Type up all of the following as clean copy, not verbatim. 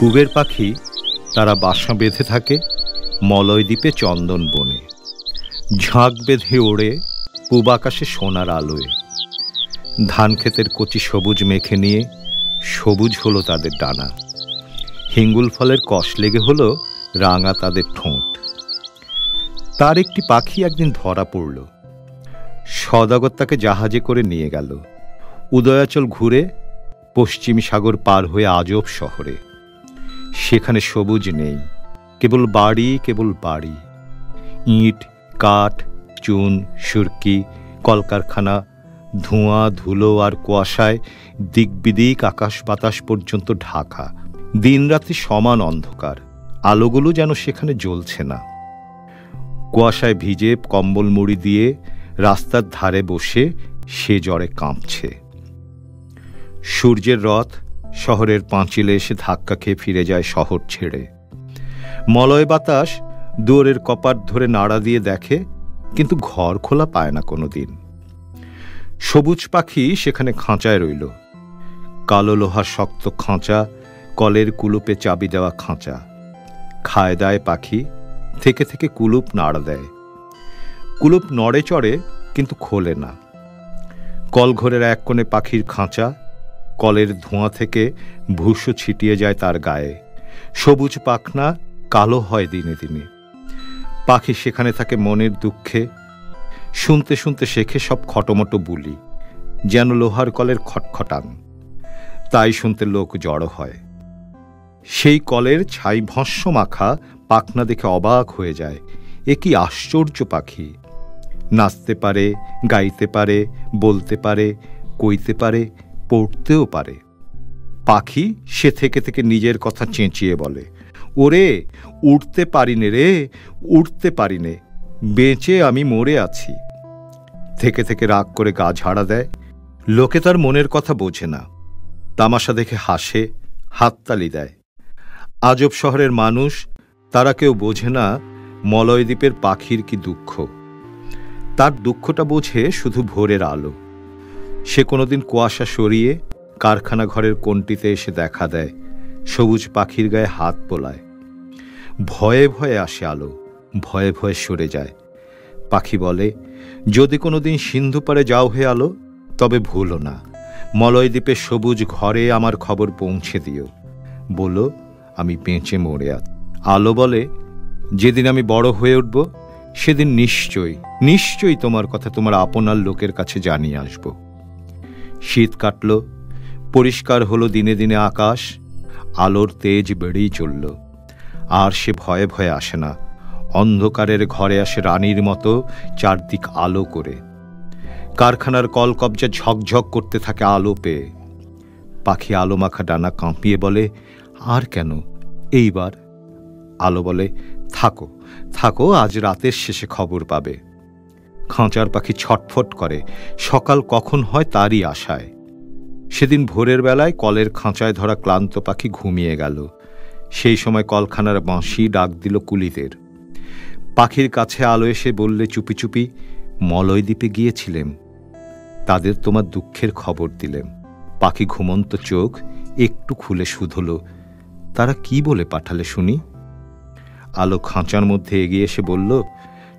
পুবের পাখি তারা বাসা বেঁধে থাকে মলয় দ্বীপে চন্দন বনে। ঝাঁক বেঁধে ওড়ে পূব আকাশে সোনার আলোয়। ধান ক্ষেতের কচি সবুজ মেখে নিয়ে সবুজ হলো তাদের ডানা। হিঙ্গুল ফলের কষ লেগে হলো রাঙা তাদের ঠোঁট। তার একটি পাখি একদিন ধরা পড়ল। সওদাগর তাকে জাহাজে করে নিয়ে গেল উদয়াচল ঘুরে পশ্চিম সাগর পার হয়ে আজব শহরে। সেখানে সবুজ নেই, কেবল বাড়ি, কেবল বাড়ি। ইট, কাঠ, চুন, সুরকি, কলকারখানা, ধোঁয়া, ধুলো আর কুয়াশায় দিক বিদিক আকাশ বাতাস পর্যন্ত ঢাকা। দিনরাত্রি সমান অন্ধকার, আলোগুলো যেন সেখানে জ্বলছে না। কুয়াশায় ভিজে কম্বল মুড়ি দিয়ে রাস্তার ধারে বসে সে জ্বরে কাঁপছে। সূর্যের রথ শহরের পাঁচিলে এসে ধাক্কা খেয়ে ফিরে যায় শহর ছেড়ে। মলয় বাতাস দুয়ারের কপাট ধরে নাড়া দিয়ে দেখে, কিন্তু ঘর খোলা পায় না কোনোদিন। সবুজ পাখি সেখানে খাঁচায় রইল। কালো লোহার শক্ত খাঁচা, কলের কুলুপে চাবি দেওয়া খাঁচা। খায় দায় পাখি, থেকে থেকে কুলুপ নাড়া দেয়। কুলুপ নড়ে চড়ে কিন্তু খোলে না। কলঘরের এক কোণে পাখির খাঁচা, কলের ধোঁয়া থেকে ভূস্য ছিটিয়ে যায় তার গায়ে। সবুজ পাখনা কালো হয় দিনে দিনে। পাখি সেখানে থাকে মনের দুঃখে। শুনতে শুনতে শেখে সব খটোমটো বুলি, যেন লোহার কলের খটখটাং। তাই শুনতে লোক জড়ো হয়। সেই কলের ছাই ভস্য মাখা পাখনা দেখে অবাক হয়ে যায়। এ কি আশ্চর্য পাখি! নাচতে পারে, গাইতে পারে, বলতে পারে, কইতে পারে, পড়তেও পারে। পাখি সে থেকে থেকে নিজের কথা চেঁচিয়ে বলে, ওরে উঠতে পারিনে রে, উঠতে পারিনে, বেঁচে আমি মরে আছি। থেকে থেকে রাগ করে গা ঝাড়া দেয়। লোকে তার মনের কথা বোঝে না, তামাশা দেখে হাসে, হাততালি দেয়। আজব শহরের মানুষ, তারা কেউ বোঝে না মলয় দ্বীপের পাখির কি দুঃখ। তার দুঃখটা বোঝে শুধু ভোরের আলো। সে কোনোদিন কুয়াশা সরিয়ে কারখানা ঘরের কোণটিতে এসে দেখা দেয়, সবুজ পাখির গায়ে হাত বোলায়। ভয়ে ভয়ে আসে আলো, ভয়ে ভয়ে সরে যায়। পাখি বলে, যদি কোনোদিন সিন্ধু পারে যাও হে আলো, তবে ভুলো না মলয় দ্বীপের সবুজ ঘরে আমার খবর পৌঁছে দিও। বলো আমি বেঁচে মরে আছি। আলো বলে, যেদিন আমি বড় হয়ে উঠব, সেদিন নিশ্চয়ই নিশ্চয়ই তোমার কথা তোমার আপনার লোকের কাছে জানিয়ে আসব। শীত কাটল, পরিষ্কার হলো দিনে দিনে আকাশ। আলোর তেজ বেড়েই চলল। আর সে ভয়ে ভয়ে আসে না। অন্ধকারের ঘরে আসে রানীর মতো, চারদিক আলো করে। কারখানার কলকব্জা ঝকঝক করতে থাকে আলো পেয়ে। পাখি আলো মাখা ডানা কাঁপিয়ে বলে, আর কেন, এইবার। আলো বলে, থাকো থাকো, আজ রাতের শেষে খবর পাবে। খাঁচার পাখি ছটফট করে, সকাল কখন হয় তারই আশায়। সেদিন ভোরের বেলায় কলের খাঁচায় ধরা ক্লান্ত পাখি ঘুমিয়ে গেল। সেই সময় কলখানার বাঁশি ডাক দিল কুলিদের। পাখির কাছে আলো এসে বললে চুপি চুপি, মলয় দ্বীপে গিয়েছিলেম, তাদের তোমার দুঃখের খবর দিলেম। পাখি ঘুমন্ত চোখ একটু খুলে শুধল, তারা কি বলে পাঠালে শুনি। আলো খাঁচার মধ্যে এগিয়ে এসে বলল,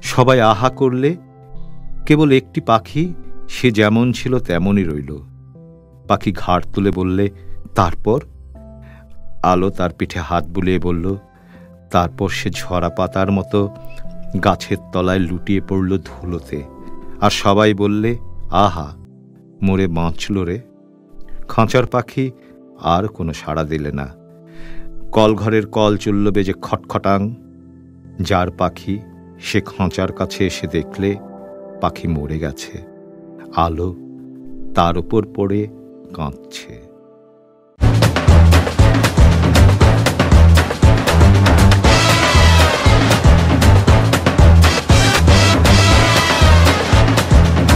সবাই আহা করলে, কেবল একটি পাখি সে যেমন ছিল তেমনই রইল। পাখি ঘাড় তুলে বললে, তারপর? আলো তার পিঠে হাত বুলিয়ে বলল, তারপর সে ঝরা পাতার মতো গাছের তলায় লুটিয়ে পড়ল ধুলোতে। আর সবাই বললে, আহা, মরে বাঁচল রে। খাঁচার পাখি আর কোনো সাড়া দিলে না। কলঘরের কল চলল বেজে খটখটাং। যার পাখি সে খাঁচার কাছে এসে দেখলে পাখি মরে গেছে। আলো তার উপর পড়ে কাঁদছে।